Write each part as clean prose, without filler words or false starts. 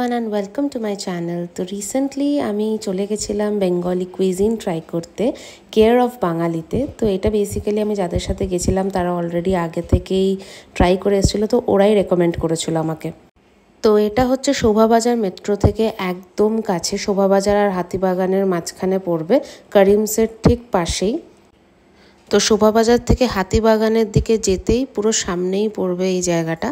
everyone and welcome to my channel. তো recently আমি চলে গেছিলাম বেঙ্গলি কুইজিন ট্রাই করতে কেয়ার অফ বাঙালিতে। তো এটা বেসিক্যালি আমি যাদের সাথে গেছিলাম তারা অলরেডি আগে থেকেই ট্রাই করে এসেছিলো, তো ওরাই রেকমেন্ড করেছিল আমাকে। তো এটা হচ্ছে শোভাবাজার মেট্রো থেকে একদম কাছে, শোভাবাজার আর হাতিবাগানের মাঝখানে পড়বে, করিমসের ঠিক পাশেই। তো শোভাবাজার থেকে হাতিবাগানের দিকে যেতেই পুরো সামনেই পড়বে এই জায়গাটা।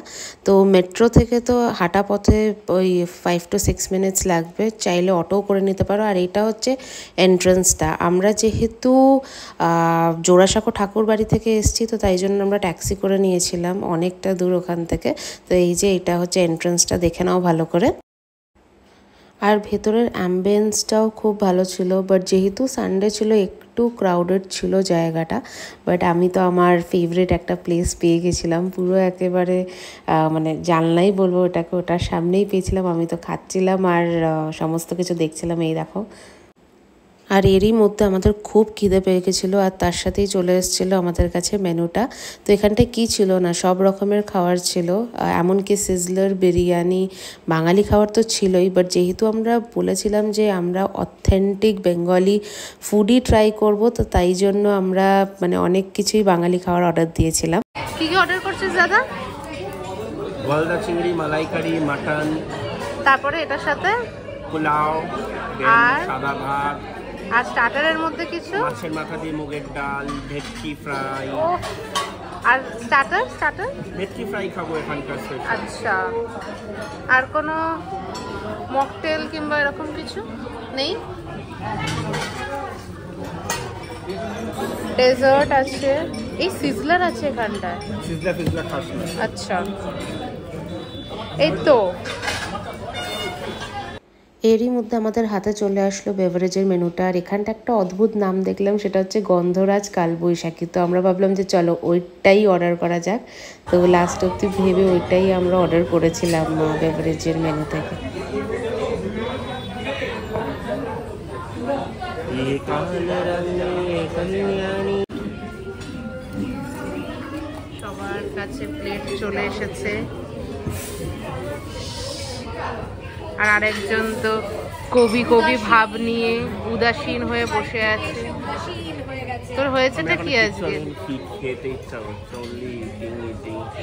তো মেট্রো থেকে তো হাঁটা পথে ওই 5 to 6 মিনিটস লাগবে, চাইলে অটোও করে নিতে পারো। আর এটা হচ্ছে এন্ট্রান্সটা। আমরা যেহেতু জোড়াসাঁকো ঠাকুর বাড়ি থেকে এসেছি, তো তাই জন্য আমরা ট্যাক্সি করে নিয়েছিলাম অনেকটা দূর ওখান থেকে। তো এই যে এটা হচ্ছে এন্ট্রান্সটা, দেখে নাও ভালো করে। আর ভেতরের অ্যাম্বিয়েন্সটাও খুব ভালো ছিল, বাট যেহেতু সানডে ছিল একটু ক্রাউডেড ছিল জায়গাটা। বাট আমি তো আমার ফেভারিট একটা প্লেস পেয়ে গেছিলাম, পুরো একেবারে মানে জানলাই বলবো ওটাকে, ওটার সামনেই পেয়েছিলাম। আমি তো খাচ্ছিলাম আর সমস্ত কিছু দেখছিলাম, এই দেখো। আর এরই মধ্যে আমাদের খুব খিদে পেয়ে গেছিলো, আর তার সাথেই চলে এসেছিলো আমাদের কাছে মেনুটা। তো এখানটায় কী ছিল না, সব রকমের খাবার ছিল, এমনকি সিজলার, বিরিয়ানি, বাঙালি খাবার তো ছিলই। বাট যেহেতু আমরা বলেছিলাম যে আমরা অথেন্টিক বেঙ্গলি ফুডই ট্রাই করব, তো তাই জন্য আমরা মানে অনেক কিছুই বাঙালি খাবার অর্ডার দিয়েছিলাম। কি কি অর্ডার করছিস দাদা? গলদা চিংড়ি, মালাইকারি, মাটন, তারপরে এটার সাথে পোলাও, আর সাদা ভাত, আর স্টার্টারের মধ্যে কিছু মাছের মাথা দিয়ে মুগের ডাল, ভেটকি ফ্রাই। আর স্টার্টার ভেটকি ফ্রাই খাবো এখানকার স্পেশাল। আচ্ছা, আর কোনো মকটেল কিংবা এরকম কিছু নেই? ডেজার্ট আছে, এই সিজলার আছে এখানটায়। সিজলার খাস না? আচ্ছা, এই তো। এরই মধ্যে আমাদের হাতে চলে আসলো বেভারেজের মেনুটা। আর এখানটা একটা অদ্ভুত নাম দেখলাম, সেটা হচ্ছে গন্ধরাজ কালবৈশাখী। তো আমরা ভাবলাম যে চলো ওইটাই অর্ডার করা যাক। তো লাস্ট অব্দি ভেবে ওইটাই আমরা অর্ডার করেছিলাম বেভারেজের মেনু থেকে। সবার কাছে প্লেট চলে এসেছে, আর আরেকজন তো কবি ভাব নিয়ে উদাসীন হয়ে বসে আছে। তোর হয়েছেটা কি আজকে?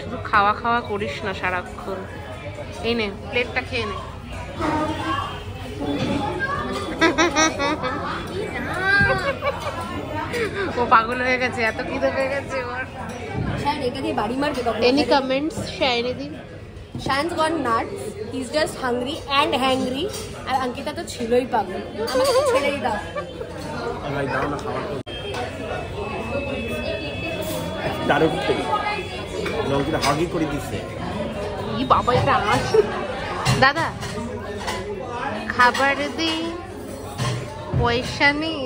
শুধু খাওয়া করিস না সারাক্ষণ। এই নে প্লেটটা খেয়ে নে। ও পাগল হয়ে গেছে, এত খিদে পেয়ে গেছে ওর। Any comments, Shayanidhi? Shayan's gone nuts. He's just hungry and hangry. আর অঙ্কিতা তো ছিলই পাগল। আমাকে তো ছেড়েই দাও। আমায় দাও না খাবার। দারুণ টেস্ট। অঙ্কিতা হাগি করে দিচ্ছে। ই বাবা, এটা আস দাদা, খাবার দি পয়সা নেই।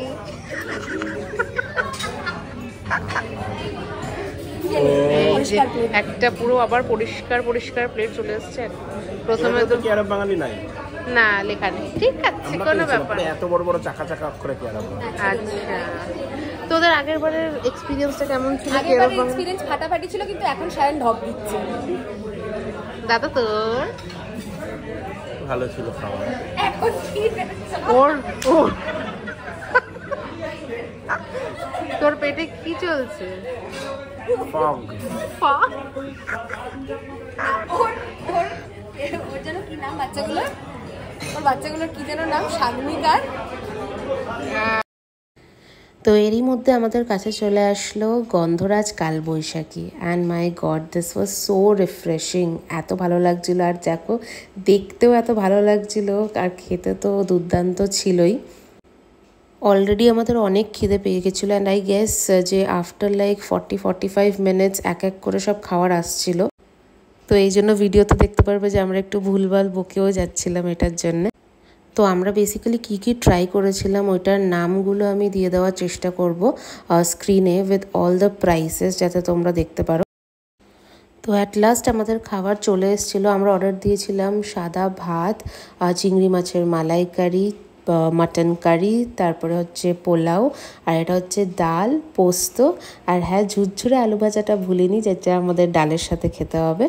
একটা পুরো আবার পরিষ্কার প্লেট চলে এসছে। প্রথমে তো কেয়ার অফ বাঙালি নাই না লেখা নেই, ঠিক আছে, কোনো ব্যাপার। এত বড় বড় চাকা অক্ষরে কেয়ার অফ। আচ্ছা, তোদের আগের বারের এক্সপিরিয়েন্সটা কেমন ছিল? আগেরবারের এক্সপিরিয়েন্স ফাটাফাটি ছিল, কিন্তু এখন শায়ন ঢপ দিচ্ছে। দাদা তোর ভালো ছিল খাওয়া। এখন কি ওর তোর পেটে কি চলছে? ফগ। ওর যেন কি নাম বাচ্চাগুলোর? ওর বাচ্চাগুলোর কি যেন নাম? শাগনিকার। তো এরই মধ্যে আমাদের কাছে চলে আসলো গন্ধরাজ কালবৈশাখী। And my god, this was so refreshing. এত ভালো লাগছিলো, আর দেখো দেখতেও এত ভালো লাগছিলো, আর খেতে তো দুর্দান্ত ছিলই। অলরেডি আমাদের অনেক খিদে পেয়ে গেছিলো, অ্যান্ড আই গেস যে আফটার লাইক 40-45 মিনিটস এক করে সব খাবার আসছিল। তো এই জন্য ভিডিওতে দেখতে পারবে যে আমরা একটু ভুলভাল বকেও যাচ্ছিলাম এটার জন্যে। তো আমরা বেসিক্যালি কী ট্রাই করেছিলাম ওইটার নামগুলো আমি দিয়ে দেওয়ার চেষ্টা করব স্ক্রিনে উইথ অল দ্য প্রাইসেস, যাতে তোমরা দেখতে পারো। তো অ্যাট লাস্ট আমাদের খাবার চলে এসেছিলো। আমরা অর্ডার দিয়েছিলাম সাদা ভাত, চিংড়ি মাছের মালাইকারি, মাটন কারি, তারপরে হচ্ছে পোলাও, আর এটা হচ্ছে ডাল, পোস্ত, আর হ্যাঁ ঝুরঝুরে আলু ভাজাটা ভুলিনি, যেটা আমাদের ডালের সাথে খেতে হবে।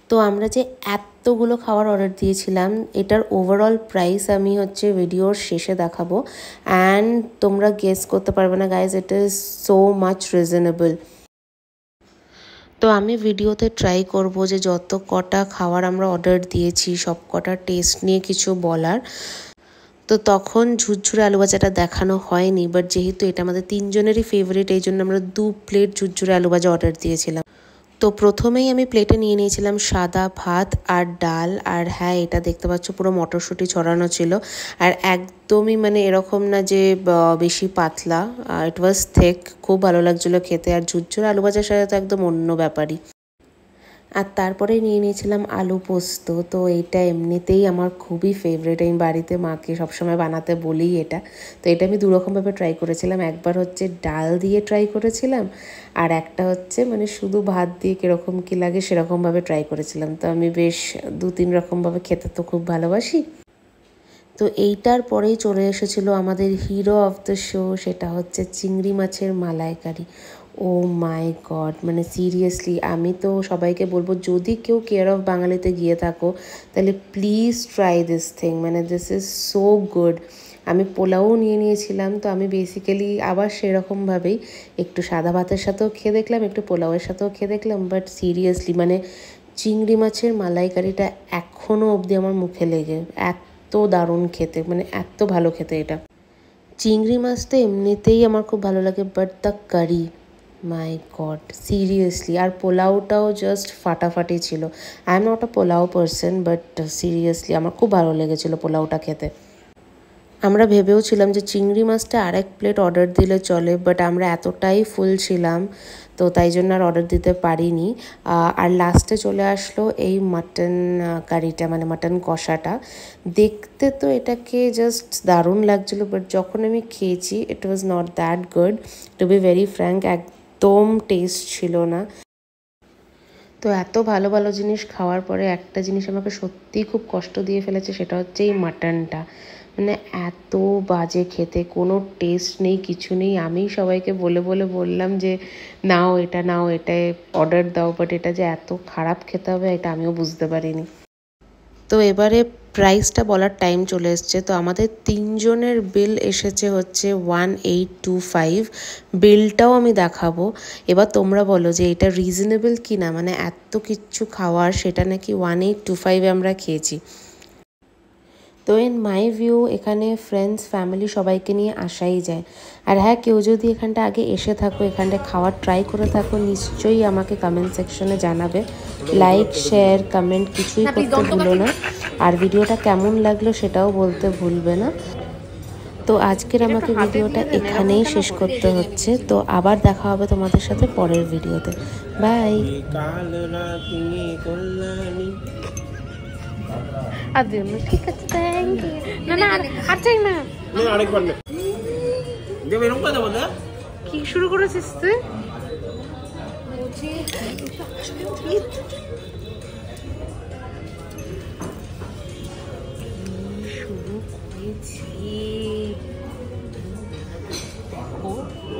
তো আমরা যে এতগুলো খাবার অর্ডার দিয়েছিলাম এটার ওভারঅল প্রাইস আমি হচ্ছে ভিডিওর শেষে দেখাবো, অ্যান্ড তোমরা গেস করতে পারবে না guys, it is so much reasonable. তো আমি ভিডিওতে ট্রাই করব যে যত কটা খাবার আমরা অর্ডার দিয়েছি সব কটা টেস্ট নিয়ে কিছু বলার। তো তখন ঝুরঝুরে আলু ভাজাটা দেখানো হয়নি, বাট যেহেতু এটা আমাদের তিনজনেরই ফেভারিট এই জন্য আমরা 2 প্লেট ঝুরঝুরে আলু ভাজা অর্ডার দিয়েছিলাম। তো প্রথমেই আমি প্লেটে নিয়ে নিয়েছিলাম সাদা ভাত আর ডাল, আর হ্যাঁ এটা দেখতে পাচ্ছ পুরো মটরশুঁটি ছড়ানো ছিল, আর একদমই মানে এরকম না যে বেশি পাতলা, ইট ওয়াজ থেক, খুব ভালো লাগছিলো খেতে। আর ঝুরঝুরে আলু ভাজার সাথে তো একদম অন্য ব্যাপারই। আর তারপরে নিয়ে নিয়েছিলাম আলু পোস্ত। তো এইটা এমনিতেই আমার খুবই ফেভারিট, আমি বাড়িতে মাকে সবসময় বানাতে বলি এটা। তো এটা আমি দুরকমভাবে ট্রাই করেছিলাম, একবার হচ্ছে ডাল দিয়ে ট্রাই করেছিলাম, আর একটা হচ্ছে মানে শুধু ভাত দিয়ে কীরকম কী লাগে সেরকমভাবে ট্রাই করেছিলাম। তো আমি বেশ 2-3 রকমভাবে খেতে তো খুব ভালোবাসি। তো এইটার পরেই চলে এসেছিলো আমাদের হিরো অফ দ্য শো, সেটা হচ্ছে চিংড়ি মাছের মালাইকারি। ও মাই গড, মানে সিরিয়াসলি আমি তো সবাইকে বলবো যদি কেউ কেয়ার অফ বাঙালিতে গিয়ে থাকো তাহলে প্লিজ ট্রাই দিস থিং, মানে দিস ইজ সো গুড। আমি পোলাও নিয়ে নিয়েছিলাম, তো আমি বেসিক্যালি আবার সেরকমভাবেই একটু সাদা ভাতের সাথেও খেয়ে দেখলাম, একটু পোলাওয়ের সাথেও খেয়ে দেখলাম, বাট সিরিয়াসলি মানে চিংড়ি মাছের মালাইকারিটা এখনও অবধি আমার মুখে লেগে, এত দারুণ খেতে, মানে এত ভালো খেতে এটা। চিংড়ি মাছ তো এমনিতেই আমার খুব ভালো লাগে, but the curry, my god seriously. আর পোলাওটাও জাস্ট ফাটাফাটি ছিল। I am not a pulao person, but seriously আমার খুব ভালো লেগেছিলো পোলাওটা খেতে। আমরা ভেবেও ছিলাম যে চিংড়ি মাছটা আরেক প্লেট অর্ডার দিলে চলে, বাট আমরা এতটাই ফুল ছিলাম তো তাই জন্য আর অর্ডার দিতে পারিনি। আর লাস্টে চলে আসলো এই মাটন কারিটা, মানে মাটন কষাটা। দেখতে তো এটাকে জাস্ট দারুণ লাগছিলো, বাট যখন আমি খেয়েছি it was not that good, to be very frank, একদম টেস্ট ছিল না। তো এত ভালো ভালো জিনিস খাওয়ার পরে একটা জিনিস আমাকে সত্যিই খুব কষ্ট দিয়ে ফেলেছে, সেটা হচ্ছে এই মাটনটা। মানে এত বাজে খেতে, কোনো টেস্ট নেই, কিছু নেই। আমি সবাইকে বললাম যে নাও এটাই অর্ডার দাও, বাট এটা যে এত খারাপ খেতে হবে এটা আমিও বুঝতে পারিনি। তো এবারে প্রাইসটা বলার টাইম চলে এসছে। তো আমাদের 3 জনের বিল এসেছে হচ্ছে 1825। বিলটাও আমি দেখাবো। এবার তোমরা বলো যে এটা রিজনেবল কি না, মানে এত কিচ্ছু খাওয়ার সেটা নাকি 1825 আমরা খেয়েছি। তো ইন মাই ভিউ এখানে ফ্রেন্ডস ফ্যামিলি সবাইকে নিয়ে আসাই যায়। আর হ্যাঁ, কেউ যদি এখানটা আগে এসে থাকো, এখানটা খাওয়ার ট্রাই করে থাকো, নিশ্চয়ই আমাকে কমেন্ট সেকশনে জানাবে। লাইক শেয়ার কমেন্ট কিছুই করতে ভুলো না, আর ভিডিওটা কেমন লাগলো সেটাও বলতে ভুলবে না। তো আজকের আমাকে ভিডিওটা এখানেই শেষ করতে হচ্ছে। তো আবার দেখা হবে তোমাদের সাথে পরের ভিডিওতে। বাই। ঠিক আছে, থ্যাংক ইউ। না আর চাই না, আরেকবার দেব, এরকম কথা বলতে কি শুরু করেছিস তুই?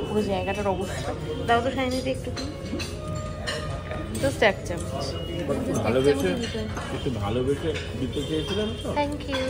পুরো জায়গাটার অবস্থা দাও তো, শাইনিতে একটু জাস্ট 1 চামচ। একটু ভালোবেসে দিতে চেয়েছিলাম তো। Thank you.